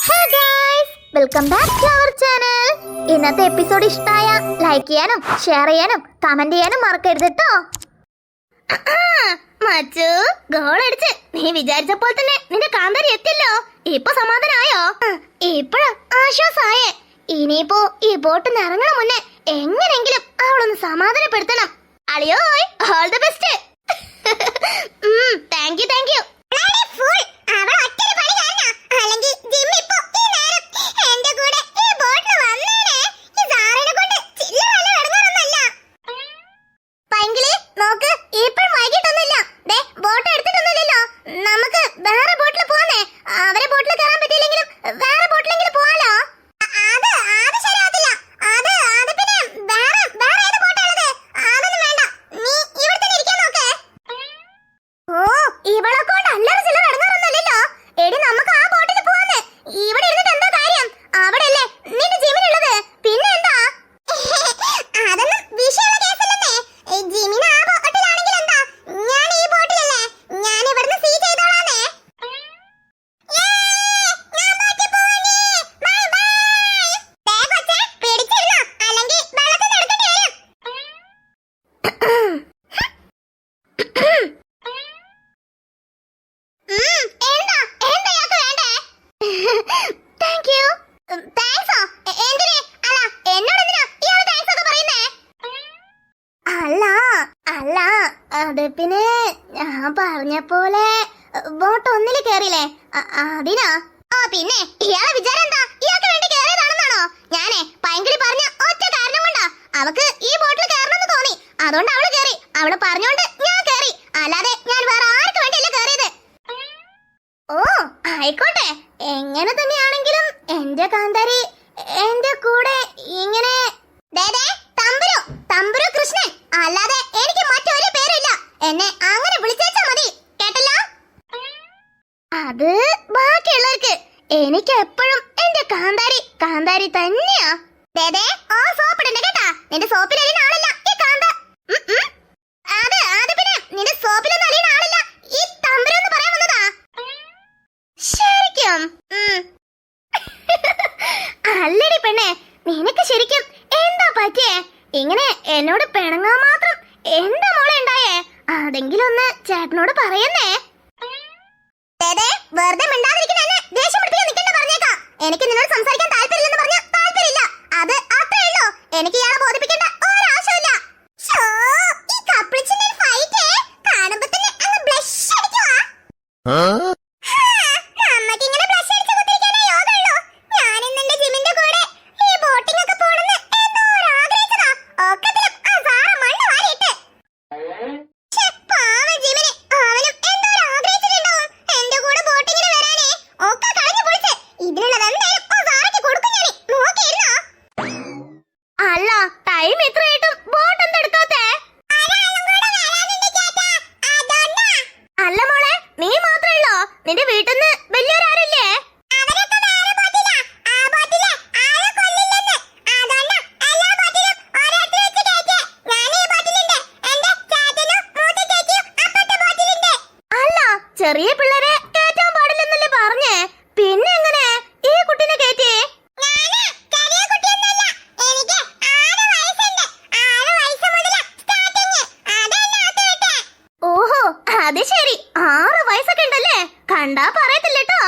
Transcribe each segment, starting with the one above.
Hey guys, welcome back to our channel. ഇന്നത്തെ episode ഇഷ്ടമായ like ചെയ്യാനും ഷെയർ ചെയ്യാനും കമന്റ് ചെയ്യാനും മറക്കരുത് കേട്ടോ. മച്ചു ഗോൾ അടിച്ച് നീ വിചാരിച്ചപ്പോൾ തന്നെ നിന്റെ കാന്താരി എത്തില്ലോ. ഇപ്പൊ സമാധാനായോ? ഇപ്പഴാ ആശ്വാസായേ. ഇനിയിപ്പോ ഈ ബോട്ടിൽ നിന്ന് ഇറങ്ങണ മുന്നേ എങ്ങനെങ്കിലും അവളൊന്ന് സമാധാനപ്പെടുത്തണം. അളിയോയ്, all the best. Thank you. അത് പിന്നെ ഞാൻ പറഞ്ഞ പോലെ ബോട്ട് ഒന്നില് കേറില്ലേ, അതിനാ. പിന്നെ ഇയാളെ വിചാരം എന്താ? ഇയാൾക്ക് വേണ്ടി കേറിയതാണെന്നാണോ? ഞാനേ പൈങ്കിളി പറഞ്ഞ ഒറ്റ കാരണം കൊണ്ടാ അവക്ക് ഈ ബോട്ടിൽ കേറണമെന്ന് തോന്നി. അതുകൊണ്ട് അവള് കേറി. അവള് പറഞ്ഞോണ്ട് ഞാൻ കേറി. അല്ലാതെ ഞാൻ വേറെ ആർക്ക് വേണ്ടിയല്ല കേറിയത്. ഓ ആയിക്കോട്ടെ, എങ്ങനെ തന്നെയാണെങ്കിലും എന്റെ കാന്താരി എന്റെ കൂടെ ഇങ്ങനെ തമ്പുരു കൃഷ്ണൻ, അല്ലാതെ എനിക്ക് മറ്റൊരു പേരില്ല. എന്നെ അങ്ങനെ വിളിച്ചേച്ചാ മതി, കേട്ടല്ലോ? അത് ബാക്കിയുള്ളവർക്ക്. എനിക്ക് എപ്പോഴും എന്റെ കാന്താരി തന്നെയാ. ആ സോപ്പിടണ്ട കേട്ടാ. നിന്റെ സോപ്പിലറിയുന്ന ആളല്ല ഈ കാന്ത. അത് പിന്നെ നിന്റെ സോപ്പിലൊന്നും അറിയുന്ന ആളല്ല ഈ തമ്പുരു എന്ന് പറയാൻ വന്നതാ. ശരിക്കും അല്ലടി പെണ്ണെ, നിനക്ക് ശരിക്കും എന്താ പറ്റിയേ? ഇങ്ങനെ എന്നോട് പിണങ്ങാൻ മാത്രം എന്താ മോളെ ഉണ്ടായേ? അതെങ്കിലും ഒന്ന് ചേട്ടനോട് പറയുന്നേ. വെറുതെ മിണ്ടാതിരിക്കുന്ന എന്നെ ദേഷ്യം പിടിപ്പിക്കാൻ നിൽക്കണ്ട, പറഞ്ഞേക്കാം. എനിക്ക് നിന്നോട് സംസാരിക്കാൻ താല്പര്യമില്ലെന്ന് പറഞ്ഞ താല്പര്യമില്ല, അത് അത്രേ ഉള്ളൂ. എനിക്ക് ഇയാളെ ബോധിപ്പിക്കേണ്ട ഒരാവശ്യമില്ല. ഈ കപ്പിൾസിന്റെ ഫൈറ്റ് കാണുമ്പോ തന്നെ അങ്ങ് ബ്ലഷ് അടിക്കുവാ. നിന്റെ വീട്ടിൽ നിന്ന് വലിയൊരാരില്ലേ? അല്ല, ചെറിയ പിള്ളേരെ കേറ്റാൻ പാടില്ലെന്നല്ലേ പറഞ്ഞേ? പിന്നെ എങ്ങനെ ഈ കുട്ടിനെ കേറ്റിയേ? ഓഹോ, അത് ശരി. 6 വയസ്സൊക്കെ ഉണ്ടല്ലേ? കണ്ടാ പറയത്തില്ലേട്ടോ.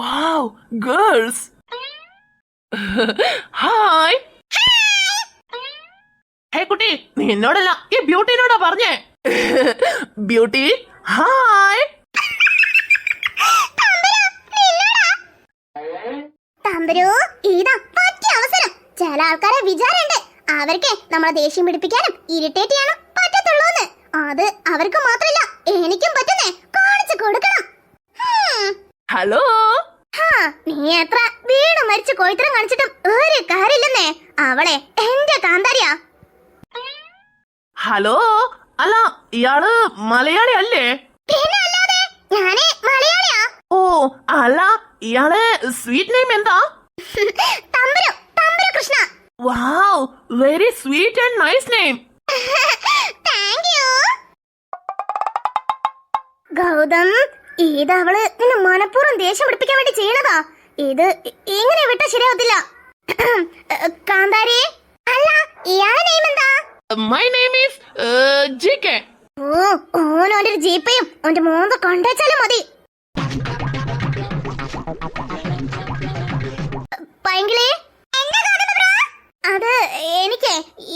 Wow, girls. Hi. Hey കുട്ടി, നിന്നോടല്ല ഈ ബ്യൂട്ടിനോടാ പറഞ്ഞേ. Beauty, hi. തമ്പുരു, ഇതാ പറ്റിയ അവസരം. ചില ആൾക്കാരെ വിചാരമുണ്ട് അവർക്ക് നമ്മളെ ദേഷ്യം പിടിപ്പിക്കാനും ഇറിറ്റേറ്റ് ചെയ്യാനും പറ്റത്തുള്ളൂന്ന്. അത് അവർക്ക് മാത്രല്ല എനിക്കും പറ്റുന്നേ. കാണിച്ചു കൊടുക്കണം. ഹലോ. നീ എത്ര വീണ് മരിച്ച് കോയിത്തരം കാണിച്ചിട്ടും ഒരു കാര്യമില്ലെന്നേ. അവളെ എന്റെ കാന്താരിയാ. ഹലോ, അല്ല ഇയാള് മലയാളി അല്ലേ? പിന്നെ അല്ലാതെ, ഞാന് മലയാളിയാ. ഓ അല്ല, ഇയാളെ സ്വീറ്റ് നെയിം എന്താ? തമ്പുരു Krishna. Wow, very sweet and nice name. Thank you. Gautam, ഇതവള് നിന്നെ മനഃപൂർവ്വം ദേഷ്യം പിടിപ്പിക്കാൻ വേണ്ടി ചെയ്യണതാ. ഇത് ഇങ്ങനെ വിട്ടാ ശരിയാവത്തില്ല. കാന്താരി, അല്ല ഇയാളെ നെയിം എന്താ? My name is GK. ഓനോന്റെ ഒരു ജീപ്പയും ഓന്റെ മോന്ത കണ്ടേച്ചാലും മതി. പൈങ്കിളി, അത് എനിക്ക്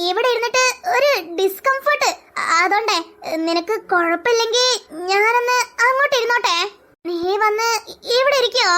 ഇവിടെ ഇരുന്നിട്ട് ഒരു ഡിസ്കംഫർട്ട്. അതുകൊണ്ടേ നിനക്ക് കുഴപ്പമില്ലെങ്കിൽ ഞാനൊന്ന് അങ്ങോട്ട് ഇരുന്നോട്ടെ. നീ വന്ന് ഇവിടെ ഇരിക്കോ?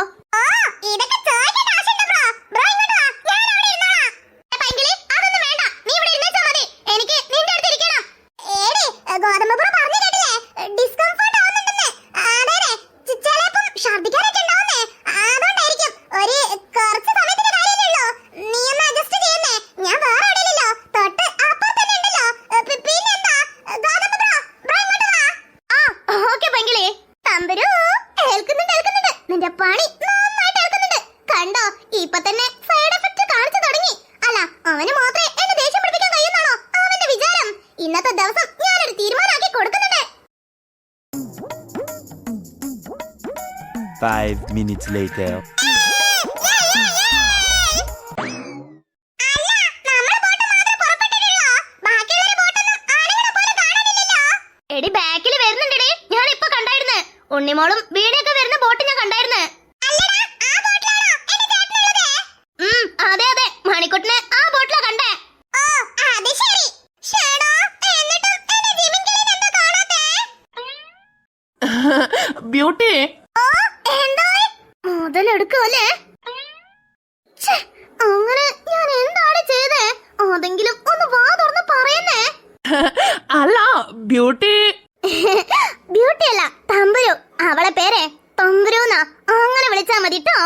നിന്റെ പണി നന്നായിട്ട് ഏൽക്കുന്നുണ്ട്. കണ്ടോ, ഇപ്പൊ തന്നെ സൈഡ് എഫക്ട് കാണിച്ചു തുടങ്ങി. അല്ല, അവന് മാത്രമേ എന്നെ ദേഷ്യം പിടിപ്പിക്കാൻ കഴിയുന്നാണോ അവന്റെ വിചാരം? ഇന്നത്തെ ദിവസം ഞാനൊരു തീരുമാനമാക്കി കൊടുക്കുന്നുണ്ട്. 5 minutes later. എടി, ബാക്കിൽ വരുന്നുണ്ടെടി. ഞാൻ ഇപ്പൊ കണ്ടായിരുന്നു. ഉണ്ണിമോളും വീടൊക്കെ വരുന്ന ബോട്ട് ഞാൻ കണ്ടായിരുന്നു. അതെ അതെ, മണിക്കുട്ടനെ ആ ബോട്ടിലാ കണ്ടേ. ബ്യൂട്ടി, മുതലെടുക്കല്ലേ? അങ്ങനെ ഞാൻ എന്താണ് ചെയ്തേ? അതെങ്കിലും ഒന്ന് വാ തുറന്ന് പറയുന്നേ. അല്ല ബ്യൂട്ടി. ബ്യൂട്ടി അല്ല, തമ്പുരു. അവളെ പേരെ തമ്പുരുന്നാ. അങ്ങനെ വിളിച്ചാ മതി ട്ടോ.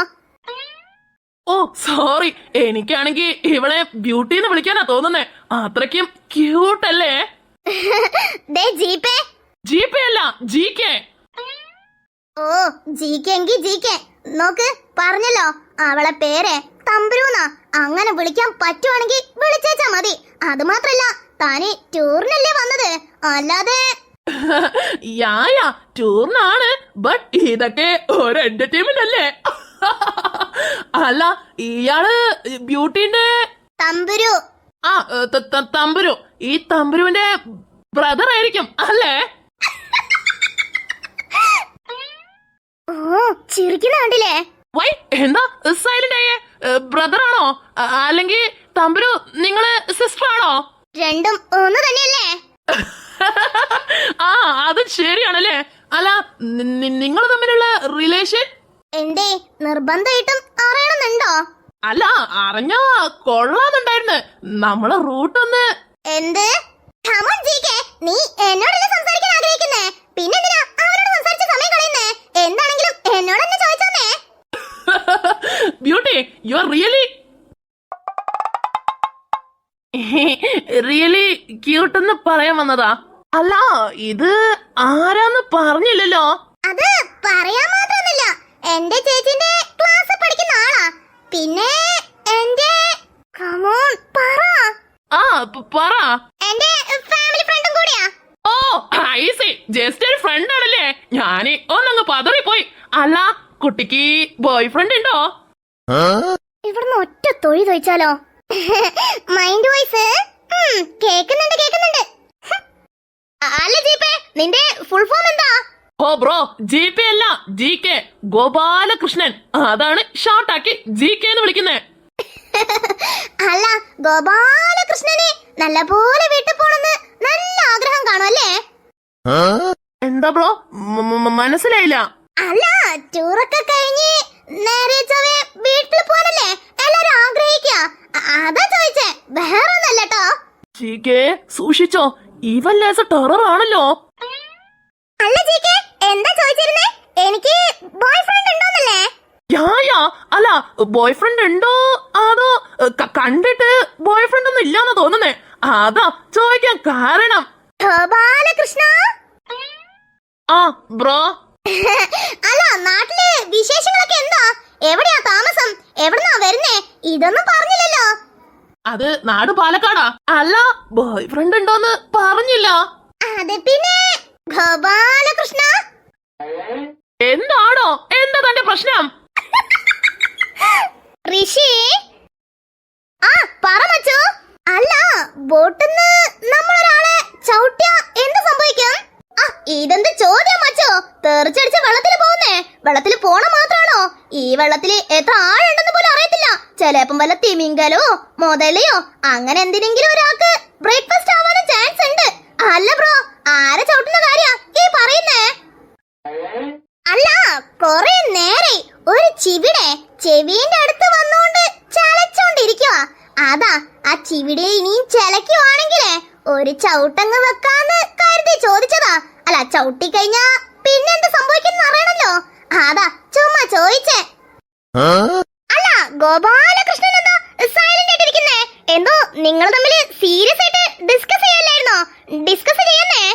ഓ സോറി, എനിക്കാണെങ്കിൽ ഇവളെ ബ്യൂട്ടി എന്ന് വിളിക്കാനാ തോന്നുന്നേ. അത്രയ്ക്കും ക്യൂട്ടല്ലേ? ദേ ജീപ്പേ. GP അല്ല, GK. ഓ, ജീക്കെ എങ്കി ജീക്കെ. നോക്ക്, പറഞ്ഞല്ലോ അവളെ പേരെ തമ്പുരുന്നാ. അങ്ങനെ വിളിക്കാൻ പറ്റുവാണെങ്കിൽ വിളിച്ചേച്ചാ മതി. അത് മാത്രല്ല, താന് ടൂറിനല്ലേ വന്നത്, അല്ലാതെ. യാ ടൂറിനാണ്. ബട്ട് ഇതൊക്കെ ഒരു എന്റർടൈൻമെന്റ് അല്ലേ? അല്ല, ഇയാള് ബ്യൂട്ടിന്റെ തമ്പുരു. ആ തമ്പുരു. ഈ തമ്പുരുവിന്റെ ബ്രദർ ആയിരിക്കും അല്ലേ? ഓ, ചിരിക്കുന്ന കണ്ടില്ലേ? വൈ എന്താ സൈലന്റ് ആയേ? ബ്രദർ ആണോ അല്ലെങ്കിൽ തമ്പുരു നിങ്ങള് സിസ്റ്റർ ആണോ? രണ്ടും ഒന്ന് തന്നെയല്ലേ? ആ, അത് ശരിയാണല്ലേ. അല്ല, നിങ്ങൾ തമ്മിലുള്ള റിലേഷൻ എന്തേ, നിർബന്ധമായിട്ടും അറിയണമെന്നുണ്ടോ? അല്ല, അറിഞ്ഞാ കൊള്ളാന്നുണ്ടായിരുന്നു. നമ്മളെ റൂട്ടൊന്ന്. എന്ത്? കമോൺ ജീക്കെ, നീ എന്നോടല്ലേ സംസാരിക്കാൻ ആഗ്രഹിക്കുന്നേ? പിന്നെന്തിനാ അവരോട് സംസാരിച്ച സമയം കളയുന്നേ? എന്താണെങ്കിലും എന്നോട് തന്നെ ചോദിച്ചോന്നേ. Beauty, you are really cute എന്ന് പറയാൻ വന്നതാ. അല്ല, ഇത് ആരാന്ന് പറഞ്ഞില്ലല്ലോ. അത് പറയാൻ മാത്രമൊന്നുമില്ല, എന്റെ ചേച്ചിന്റെ ക്ലാസ് പഠിക്കുന്ന ആളാ. പിന്നെ എന്റെ കമോൺ പറ. ആ പറ. എന്റെ ഫാമിലി ഫ്രണ്ടും കൂടിയാ. ഓ ഐ സി, ജസ്റ്റ് ഒരു ഫ്രണ്ട് ആണല്ലേ? ഞാന് ഒന്നങ്ങ് പതറിപ്പോയി. അല്ല, കുട്ടിക്ക് ബോയ് ഫ്രണ്ട് ഉണ്ടോ? ഇവിടുന്ന് ഒറ്റ തൊഴി തൊഴിച്ചാലോ? മൈൻഡ് വോയിസ് കേക്കുന്നുണ്ട്. അല്ല ജീപ്പേ, നിന്റെ ഫുൾ ഫോം എന്താ? ഓ ബ്രോ, GP അല്ല, GK, ഗോപാലകൃഷ്ണൻ. അതാണ് ഷോർട്ടാക്കി GK എന്ന് വിളിക്കുന്നേ. അല്ല, ഗോപാലകൃഷ്ണനെ നല്ലപോലെ വീട്ടിൽ പോണെന്ന് നല്ല ആഗ്രഹം കാണുമല്ലേ? എന്താ ബ്രോ, മനസ്സിലായില്ല. അല്ല, ടൂറൊക്കെ കഴിഞ്ഞ് നേരെ ചൊവ്വേ വീട്ടിൽ പോകാനല്ലേ എല്ലാരും ആഗ്രഹിക്കുക. അതാ ചോദിച്ചേ, വേറെ ഒന്നല്ലോ. GK സൂക്ഷിച്ചോ, ഇവൻ ലേസ ടെറർ ആണല്ലോ. അല്ല ജീക്കെ, എന്താ ചോദിച്ചിരുന്നേ? എനിക്ക് ബോയ് ഫ്രണ്ട് ഉണ്ടോന്നല്ലേ? യാ അല്ല, ബോയ് ഫ്രണ്ട് ഉണ്ടോ അതോ കണ്ടിട്ട് ബോയ് ഫ്രണ്ട് ഒന്നും ഇല്ലാന്ന് തോന്നുന്നേ. അതാ ചോദിക്കാൻ കാരണം. ഗോപാലകൃഷ്ണ. ആ ബ്രോ. അല്ല, നാട്ടിലെ വിശേഷങ്ങളൊക്കെ എന്താ? എവിടെയാ താമസം? എവിടുന്നാ വരുന്നേ? ഇതൊന്നും പറഞ്ഞില്ലല്ലോ. അത് നാട് പാലക്കാടാ. അല്ല, ബോയ് ഫ്രണ്ട് ഉണ്ടോന്ന് പറഞ്ഞില്ല. അത് പിന്നെ ഗോപാലകൃഷ്ണ. പ്രശ്നം? ഋഷി ആ പറ മച്ചു. അല്ല, ബോട്ടിന്ന് നമ്മളൊരാളെ ചവിട്ടിയ എന്ത് സംഭവിക്കും? ആ ഇതെന്ത് ചോദ്യം മച്ചോ? തെറിച്ചടിച്ച് വെള്ളത്തിൽ പോകുന്നേ. വെള്ളത്തിൽ പോണ മാത്രാണോ? ഈ വെള്ളത്തിൽ എത്ര ആഴുണ്ടെന്ന് പോലും അറിയത്തില്ല. ചിലപ്പം വല്ല തിമിംഗലോ മുതലയോ അങ്ങനെ എന്തിനെങ്കിലും ഒരാൾക്ക് ബ്രേക്ക്ഫാസ്റ്റ് ആവാനും ചാൻസ് ഉണ്ട്. അല്ല ബ്രോ, ആരെ ചവിട്ടുന്ന കാര്യ ഈ പറയുന്നേ? അല്ല, കൊറേ നേരെ ഒരു ചെവിന്റെ അടുത്ത് വന്നോണ്ട് ചലച്ചോണ്ടിരിക്കുക. അതാ ആ ചിവിടെ ഇനിയും ചലക്കുവാണെങ്കിലേ ഒരു ചവിട്ടങ്ങ് വെക്കാന്ന് കരുതി ചോദിച്ചതാ. അല്ല, ചവിട്ടി കഴിഞ്ഞാ പിന്നെന്ത് സംഭവിക്കുന്ന അറിയണല്ലോ. അതാ ചുമ്മാ ചോദിച്ചേ. അല്ല, ഗോപാലകൃഷ്ണൻ എന്താ സൈലന്റ് ആയിട്ടിരിക്കുന്നേ? എന്തോ നിങ്ങൾ തമ്മിൽ സീരിയസ് ആയിട്ട് ഡിസ്കസ് ചെയ്യല്ലായിരുന്നോ? ഡിസ്കസ് ചെയ്യുന്നേ.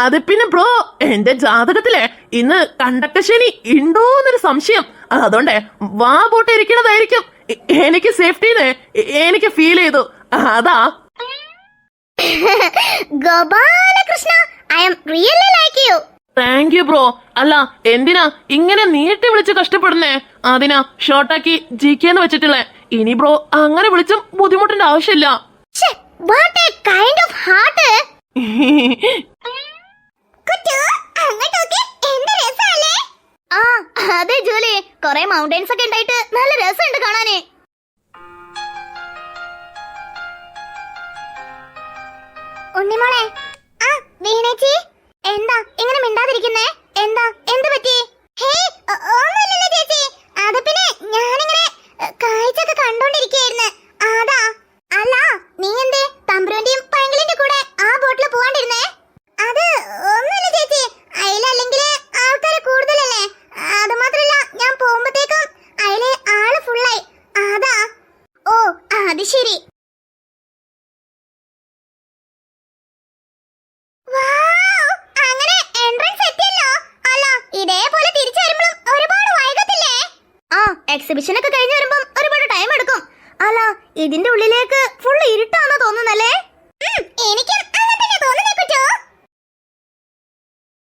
അത് പിന്നെ ബ്രോ, എന്റെ ജാതകത്തിലെ ഇന്ന് കണ്ടക്കശനി ഉണ്ടോന്നൊരു സംശയം. അതുകൊണ്ടേ വാ പോട്ട് ഇരിക്കണതായിരിക്കും എനിക്ക് സേഫ്റ്റിന്ന് എനിക്ക് ഫീൽ ചെയ്തു. അതാ. Gopalakrishna, I am really like you. Thank you bro. അല്ല, എന്തിനാ ഇങ്ങനെ നീട്ടി വിളിച്ച് കഷ്ടപ്പെടുന്നേ? അതിനാ ഷോർട്ടാക്കി ജിക്കെന്ന് വെച്ചിട്ടില്ലേ. ഇനി ബ്രോ അങ്ങനെ വിളിച്ചും ബുദ്ധിമുട്ടിന്റെ ആവശ്യമില്ല. What A kind of heart. ആ അതെ ജൂലി, കൊറേ മൗണ്ടൻസ് ഒക്കെ ഉണ്ടായിട്ട് നല്ല രസമുണ്ട് കാണാന്. ഉണ്ണിമോളെ. ആ വീണേച്ചി, എന്താ ഇങ്ങനെ മിണ്ടാതിരിക്കുന്നേ? എന്താ, എന്ത് പറ്റി? ഒന്നുമില്ലല്ലോ ചേച്ചി. അത് പിന്നെ ഞാനിങ്ങനെ കാഴ്ചയൊക്കെ കണ്ടോണ്ടിരിക്കുകയായിരുന്നു. അതാ. അല്ല, നീ എന്തേ തമ്പ്രുവിന്റെയും പൈങ്കിളിന്റെ കൂടെ ആ ബോട്ടിൽ പോവാണ്ടിരുന്നേ? അത് ഒന്നുമില്ല ചേച്ചി, അതിലല്ലെങ്കിൽ ആൾക്കാര് കൂടുതലല്ലേ. അത് മാത്രല്ല, ഞാൻ പോകുമ്പോഴത്തേക്കും അതില് ആള് ഫുള്ളായി. അതാ. ഓ അത് ശരി. അങ്ങനെ എൻട്രൻസ് എത്തിയല്ലോ. അല്ല, ഇതേപോലെ തിരിച്ചു വരുമ്പോഴും ഒരുപാട് വൈകത്തില്ലേ? ആ, എക്സിബിഷൻ ഒക്കെ കഴിഞ്ഞ് വരുമ്പോ ഒരുപാട് ടൈം എടുക്കും. അല്ല, ഇതിന്റെ ഉള്ളിലേക്ക് ഫുൾ ഇരുട്ടാണെന്ന് തോന്നുന്നല്ലേ? എനിക്കും അങ്ങനെ തന്നെ തോന്നുന്നേ കുറ്റോ.